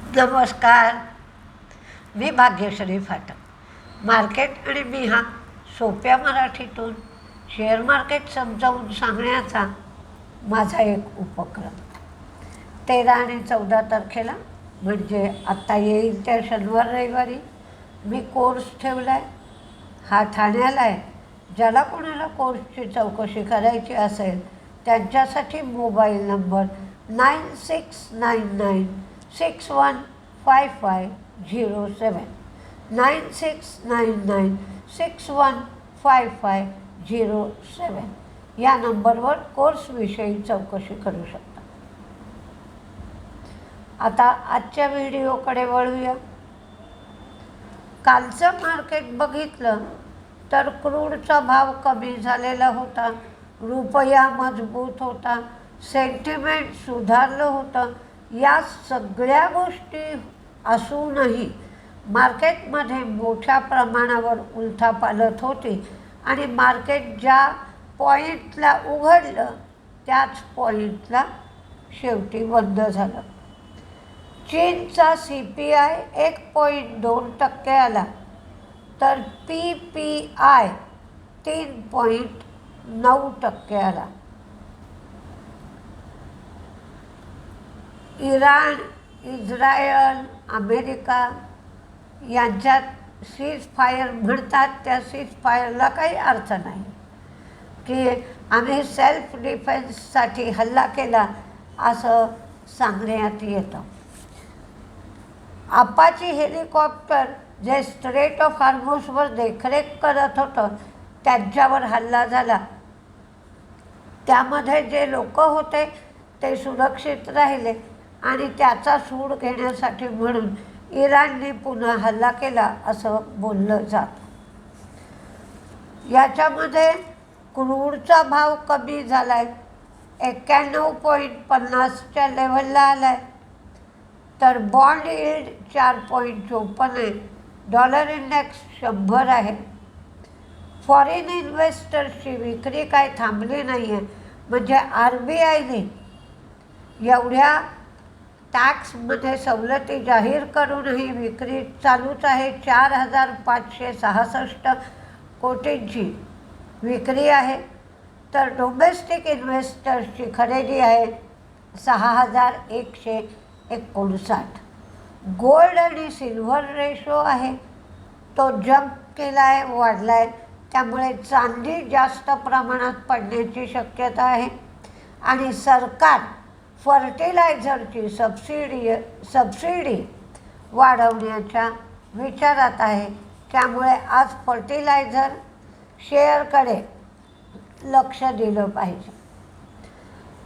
नमस्कार. मी भाग्यश्री फाटक. मार्केट आणि मी हा सोप्या मराठीतून शेअर मार्केट समजावून सांगण्याचा माझा एक उपक्रम. 13 आणि 14 तारखेला म्हणजे आत्ता येईल त्या शनिवार रविवारी मी कोर्स ठेवला आहे. हा ठाण्याला आहे. ज्याला कोणाला कोर्सची चौकशी करायची असेल त्यांच्यासाठी मोबाईल नंबर 9699615507 9699615507 या नंबरवर कोर्सविषयी चौकशी करू शकता. आता आजच्या व्हिडिओकडे वळूया. कालचं मार्केट बघितलं तर क्रूडचा भाव कमी झालेला होता, रुपया मजबूत होता, सेंटिमेंट सुधारलं होतं. या सगळ्या गोष्टी असूनही मार्केटमध्ये मोठ्या प्रमाणावर उलथापालथ होती आणि मार्केट ज्या पॉईंटला उघडलं त्याच पॉईंटला शेवटी बंद झालं. चीनचा CPI 1.2% आला तर PPI 3.9% आला. इराण, इस्रायल, अमेरिका यांच्यात सीज फायर म्हणतात. त्या सीज फायरला काही अर्थ नाही की आम्ही सेल्फ डिफेन्ससाठी हल्ला केला असं सांगण्यात येतं. अपाची हेलिकॉप्टर जे स्ट्रेट ऑफ हॉर्मुझवर देखरेख करत होतं त्यांच्यावर हल्ला झाला. त्यामध्ये जे लोक होते ते सुरक्षित राहिले आणि त्याचा सूड घेण्यासाठी म्हणून इराणने पुन्हा हल्ला केला असं बोललं जातं. याच्यामध्ये क्रूडचा भाव कमी झाला आहे, 91.50च्या लेवलला आला आहे. तर बॉन्ड यील्ड 4.54 आहे. डॉलर इंडेक्स 100 आहे. फॉरेन इन्व्हेस्टर्सची विक्री काय थांबली नाही आहे. म्हणजे RBIने एवढ्या टॅक्समध्ये सवलती जाहीर करूनही विक्री चालूच आहे. 4,566 कोटींची विक्री आहे. तर डोमेस्टिक इन्व्हेस्टर्सची खरेदी आहे 6,159. गोल्ड आणि सिल्व्हर रेशो आहे तो जंप केला आहे, वाढला आहे. त्यामुळे चांदी जास्त प्रमाणात पडण्याची शक्यता आहे. आणि सरकार फर्टिलायझरची सबसिडी वाढवण्याच्या विचारात आहे. त्यामुळे आज फर्टिलायझर शेअरकडे लक्ष दिलं पाहिजे.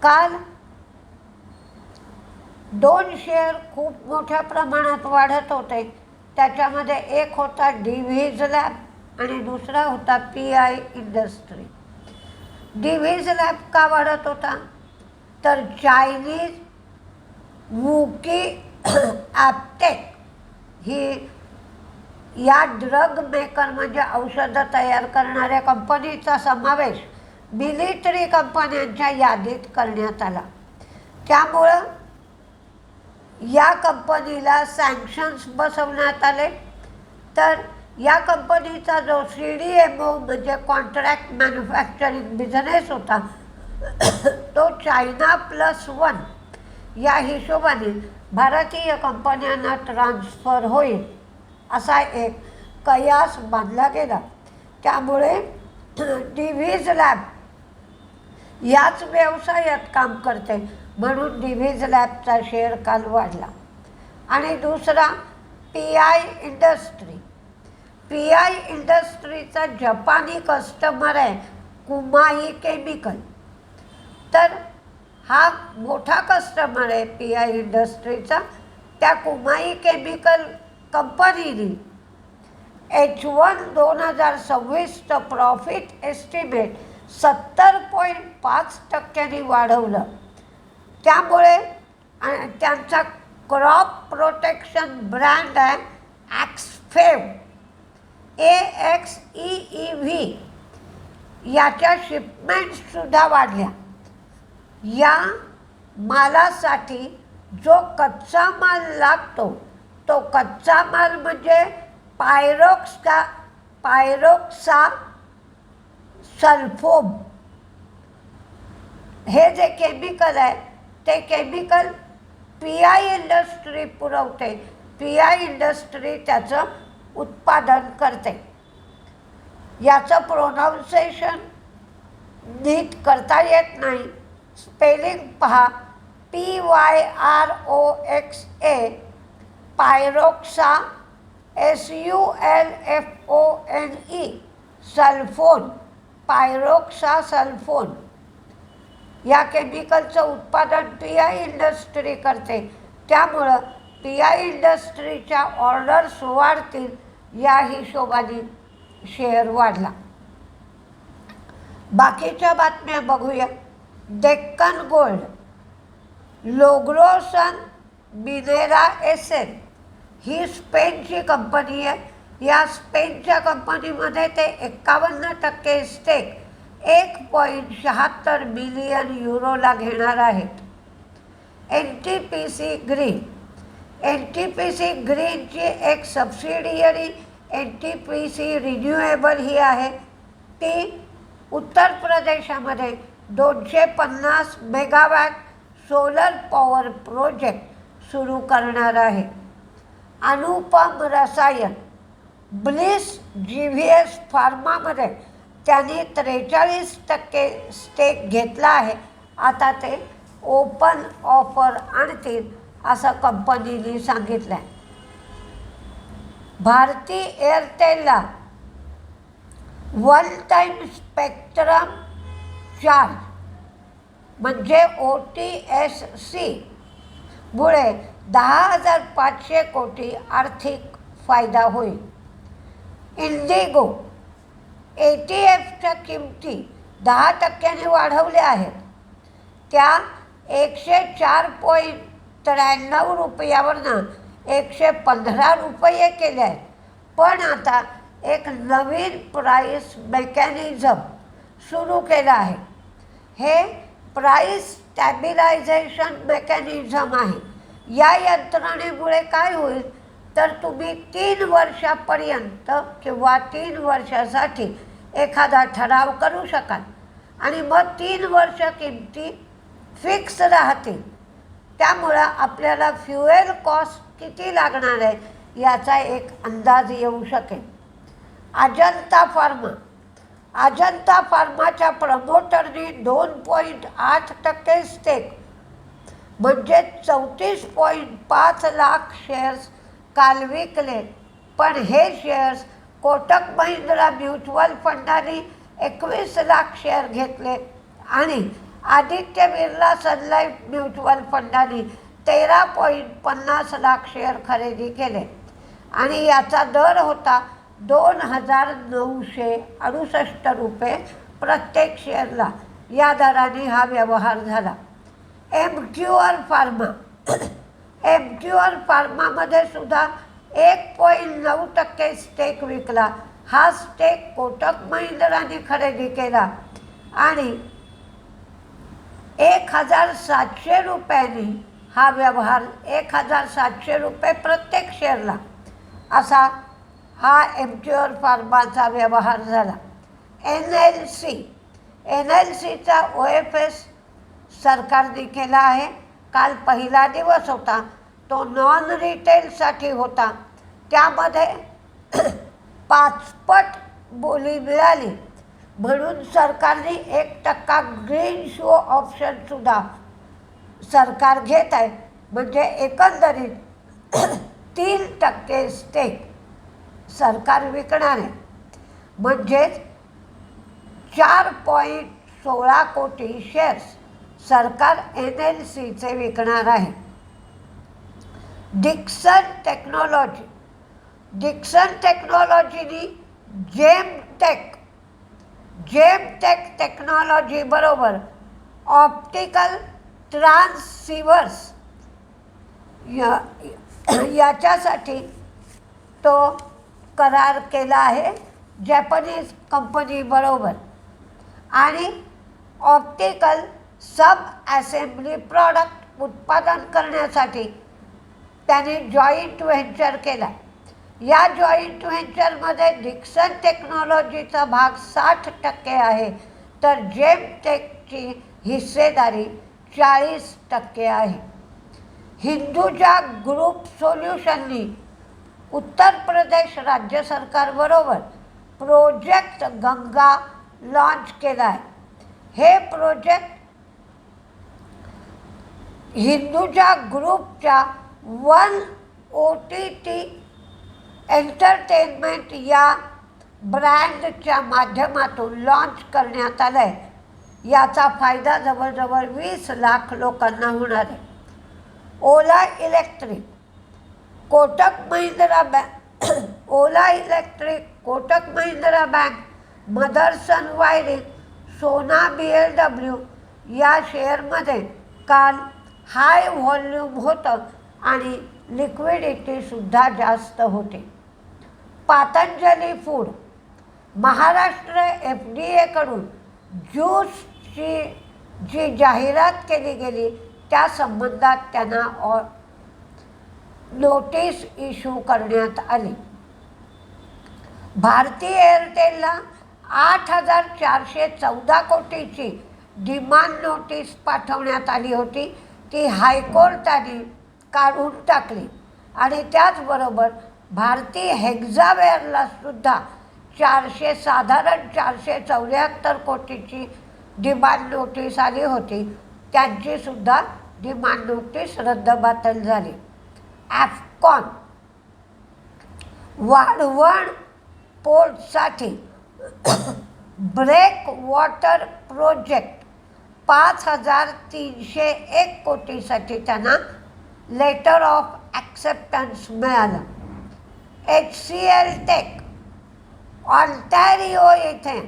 काल 2 शेअर खूप मोठ्या प्रमाणात वाढत होते. त्याच्यामध्ये एक होता डिव्हिज लॅब आणि दुसरा होता PI इंडस्ट्री. डिव्हिज लॅब का वाढत होता तर चायनीज वुकी ॲप्टेक ही या ड्रग मेकर म्हणजे औषधं तयार करणाऱ्या कंपनीचा समावेश मिलिटरी कंपन्यांच्या यादीत करण्यात आला. त्यामुळं या कंपनीला सँक्शन्स बसवण्यात आले. तर या कंपनीचा जो CDMO म्हणजे कॉन्ट्रॅक्ट मॅन्युफॅक्चरिंग बिझनेस होता तो China+1 या हिशोबाने भारतीय कंपन्यांना ट्रान्सफर होईल असा एक कयास बांधला गेला. त्यामुळे डिव्हिज लॅब याच व्यवसायात काम करते म्हणून डिव्हिज लॅबचा शेअर काल वाढला. आणि दुसरा PI इंडस्ट्री. PI इंडस्ट्रीचा जपानी कस्टमर आहे कुमाई केमिकल. तर हा मोठा कस्टमर आहे PI इंडस्ट्रीचा. त्या कुमाई केमिकल कंपनीने H1 2026चं प्रॉफिट एस्टिमेट 70.5% वाढवलं. त्यामुळे त्यांचा क्रॉप प्रोटेक्शन ब्रँड आहे ॲक्सफेव AXEEV याच्या शिपमेंटसुद्धा वाढल्या. या मालासाठी जो कच्चा माल लागतो तो कच्चा माल म्हणजे पायरोक्सा सल्फोम हे जे केमिकल आहे ते केमिकल PI इंडस्ट्री पुरवते. PI इंडस्ट्री त्याचं उत्पादन करते. याचं प्रोनाऊन्सेशन नीट करता येत नाही. स्पेलिंग पहा, PYROXA, पायरोक्सा, SULFONE, सल्फोन, पायरोक्सा सल्फोन. या केमिकलचं उत्पादन PI इंडस्ट्री करते. त्यामुळं PI इंडस्ट्रीच्या ऑर्डर्स वाढतील या हिशोबाने शेअर वाढला. बाकीच्या बातम्या बघूया. डेक्कन गोल्ड, लोग्रोसन मिनेरा SN ही स्पेनची कंपनी आहे. या स्पेनच्या कंपनीमध्ये ते 51% स्टेक 1.76 बिलियन युरोला घेणार आहेत. NTPC ग्रीनची एक सबसिडियरी NTPC रिन्युएबल ही आहे. ती उत्तर प्रदेशामध्ये 250 मेगावॅट सोलर पॉवर प्रोजेक्ट सुरू करणार आहे. अनुपम रसायन, ब्लिस GVS फार्मामध्ये त्यांनी 43% स्टेक घेतला आहे. आता ते ओपन ऑफर आणतील असं कंपनीने सांगितलं आहे. भारती एअरटेलला वन टाईम स्पेक्ट्रम चार्ज म्हणजे OTSC मुळे 10,500 कोटी आर्थिक फायदा होईल. इंडिगो ATFच्या किमती 10% वाढवल्या आहेत. त्या 104.93 रुपयावरनं 115 रुपये केले आहेत. पण आता एक नवीन प्राईस मेकॅनिझम सुरू केलं आहे. हे प्राईस स्टॅबिलायझेशन मेकॅनिझम आहे. या यंत्रणेमुळे काय होईल तर तुम्ही 3 वर्षापर्यंत किंवा 3 वर्षासाठी एखादा ठराव करू शकाल आणि मग 3 वर्ष किमती फिक्स राहतील. त्यामुळं आपल्याला फ्युएल कॉस्ट किती लागणार आहे याचा एक अंदाज येऊ शकेल. अजंता फार्माच्या प्रमोटरनी 2.8% स्टेक म्हणजे 34.5 लाख शेअर्स काल विकले. पण हे शेअर्स कोटक महिंद्रा म्युच्युअल फंडाने 21 लाख शेअर घेतले आणि आदित्य बिर्ला सन लाईफ म्युच्युअल फंडाने 13.50 लाख शेअर खरेदी केले आणि याचा दर होता 2,968 रुपये प्रत्येक शेअरला. या दराने हा व्यवहार झाला. एमक्यूआर फार्मामध्ये सुद्धा 1.9% स्टेक विकला. हा स्टेक कोटक महिंद्राने खरेदी केला आणि 1,700 रुपयांनी हा व्यवहार 1,700 रुपये प्रत्येक शेअरला असा हा एमक्यूआर फार्माचा व्यवहार झाला. NLCचा OFS सरकारने केला आहे. काल पहिला दिवस होता. तो नॉन रिटेलसाठी होता. त्यामध्ये 5 पट बोली मिळाली म्हणून सरकारने 1% ग्रीन शो ऑप्शनसुद्धा सरकार घेत आहे. म्हणजे एकंदरीत 3% स्टेक सरकार विकणार आहे. म्हणजेच 4.16 कोटी शेअर्स सरकार NLCचे विकणार आहे. डिक्सन टेक्नॉलॉजीनी जेमटेक टेक्नॉलॉजी बरोबर ऑप्टिकल ट्रान्सिव्हर्स याच्यासाठी तो करार केला आहे जॅपनीज कंपनी बरोबर आणि ऑप्टिकल सब असेंब्ली प्रॉडक्ट उत्पादन करण्यासाठी त्याने जॉईंट व्हेंचर केला. या जॉईंट व्हेंचरमध्ये डिक्सन टेक्नॉलॉजीचा भाग 60% आहे, तर जेमटेकची हिस्सेदारी 40% आहे. हिंदुजा ग्रुप सोल्युशननी उत्तर प्रदेश राज्य सरकारबरोबर प्रोजेक्ट गंगा लॉन्च केला आहे. हे प्रोजेक्ट हिंदुजा ग्रुपच्या वन OTT एंटरटेनमेंट या ब्रँडच्या माध्यमातून लॉन्च करण्यात आलं आहे. याचा फायदा जवळजवळ 20 लाख लोकांना होणार आहे. Ola electric, Kotak Mahindra bank Ola electric, Kotak Mahindra bank, Motherson wiring, Sona BLW या शेअरमध्ये काल हाय व्हॉल्यूम होतं आणि लिक्विडिटीसुद्धा जास्त होते. पातंजली फूड, महाराष्ट्र FDAकडून ज्यूसची जी जाहिरात केली गेली त्या संबंधात त्यांना नोटीस इश्यू करण्यात आली. भारती एअरटेलला 8,414 कोटीची डिमांड नोटीस पाठवण्यात आली होती. ती हायकोर्टाने काढून टाकली आणि त्याचबरोबर भारती हेक्झावेअरला सुद्धा साधारण 474 कोटीची डिमांड नोटीस आली होती. त्यांचीसुद्धा डिमांड नोटीस रद्दबातल झाली. ॲफकॉन, वाढवण पोर्टसाठी ब्रेक वॉटर प्रोजेक्ट 5,301 कोटीसाठी त्यांना लेटर ऑफ ॲक्सेप्टन्स मिळालं. HCL टेक, ऑन्टॅरिओ येथे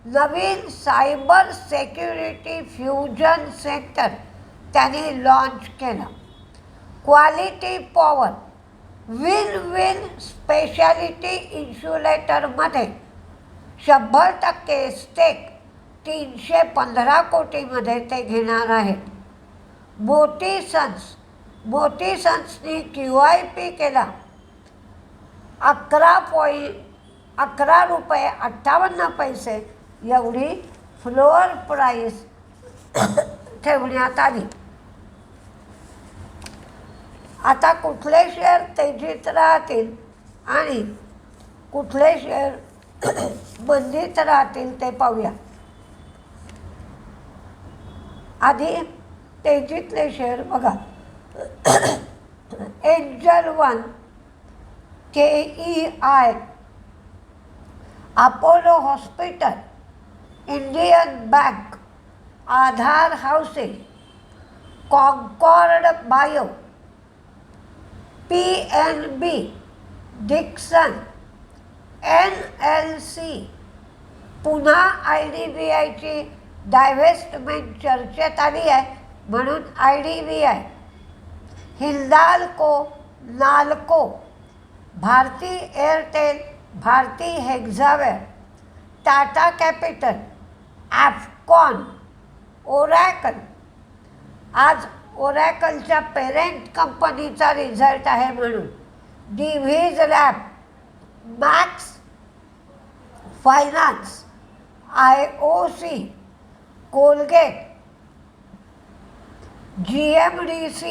नवीन सायबर सेक्युरिटी फ्युजन सेंटर त्यांनी लॉन्च केलं. Quality power, win win speciality इन्शुलेटरमध्ये 100% स्टेक 315 कोटीमध्ये ते घेणार आहेत. मोती सन्सनी QIP केला. 11 रुपये 58 पैसे एवढी फ्लोअर प्राईस ठेवण्यात आली. आता कुठले शेअर तेजीत राहतील आणि कुठले शेअर मंदीत राहतील ते पाहूया. आधी तेजीतले शेअर बघा. Angel One, KEI, Apollo hospital, Indian bank, Aadhaar housing, Concord bio, PNB, Dixon, NLC, पुन्हा IDBIची डायव्हेस्टमेंट चर्चेत आली आहे म्हणून IDBI, Hindalco, Nalco, Bharti Airtel, Bharti Hexaware, Tata capital, Afcons, Oracle. आज ओरॅकलच्या पेरेंट कंपनीचा रिझल्ट आहे म्हणून Divi's lab, Max finance, IOC, Colgate, GMDC,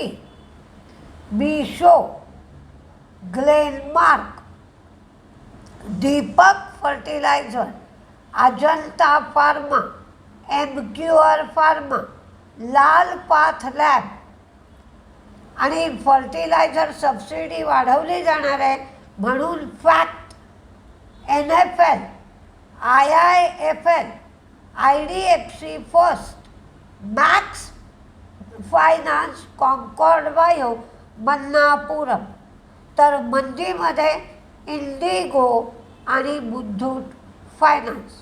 बिशो, Glenmark, Deepak fertiliser, Ajanta pharma, MQR pharma, Lal path lab आणि फर्टिलायझर सबसिडी वाढवली जाणार आहे म्हणून FACT, NFL, IIFL, IDFC first, max finance, Concord bio, Manappuram. तर मंदीमध्ये इंडिगो आणि मुथूट फायनान्स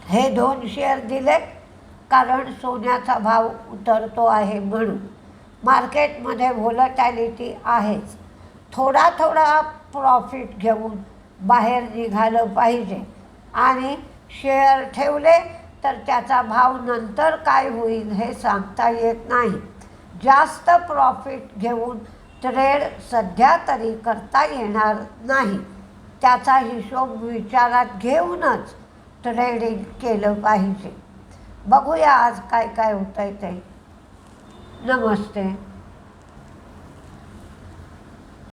हे 2 शेअर दिले कारण सोन्याचा भाव उतरतो आहे म्हणून. मार्केटमध्ये व्होलॅटिलिटी आहेच. थोडा प्रॉफिट घेऊन बाहेर निघालं पाहिजे आणि शेअर ठेवले तर त्याचा भाव नंतर काय होईल हे सांगता येत नाही. जास्त प्रॉफिट घेऊन ट्रेड सध्या तरी करता येणार नाही. त्याचा हिशोब विचारात घेऊनच ट्रेडिंग केलं पाहिजे. बघूया आज काय काय होतं आहे ते. नमस्ते.